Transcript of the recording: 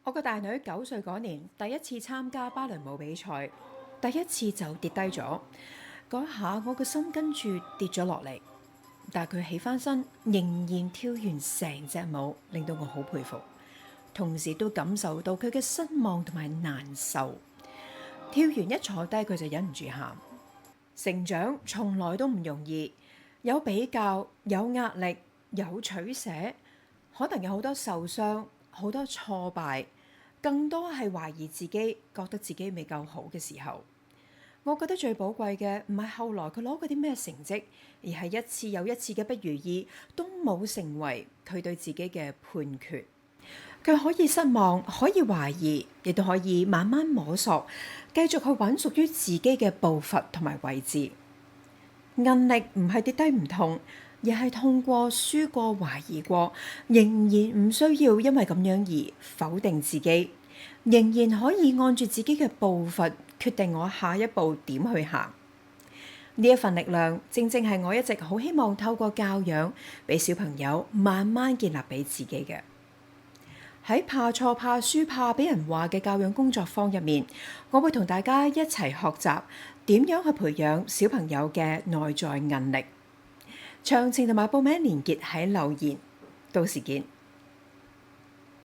我個大女9歲嗰年，第一次參加芭蕾舞比賽，第一次就跌低咗。嗰下我個心跟住跌咗落嚟，但係佢起翻身，仍然跳完成隻舞，令到我好佩服，同時都感受到佢嘅失望同埋難受。跳完一坐低，佢就忍唔住喊。成長從來都唔容易，有比較，有壓力，有取捨，可能有好多受傷，好多挫敗，更多係懷疑自己，覺得自己未夠好嘅時候。我覺得最寶貴嘅唔係後來佢攞嗰啲咩成績，而係一次又一次嘅不如意都冇成為佢對自己嘅判決。佢可以失望，可以懷疑，亦都可以慢慢摸索，繼續去揾屬於自己嘅步伐同埋位置。韌力唔係跌低唔痛，而係痛過、輸過、懷疑過，仍然唔需要因為咁樣而否定自己，仍然可以按住自己嘅步伐決定我下一步點去行。呢一份力量，正正係我一直好希望透過教養，俾小朋友慢慢建立俾自己嘅。喺怕錯、怕輸、怕俾人話嘅教養工作坊入面，我會同大家一齊學習點樣去培養小朋友嘅內在韌力。詳情同埋報名連結喺留言，到時見。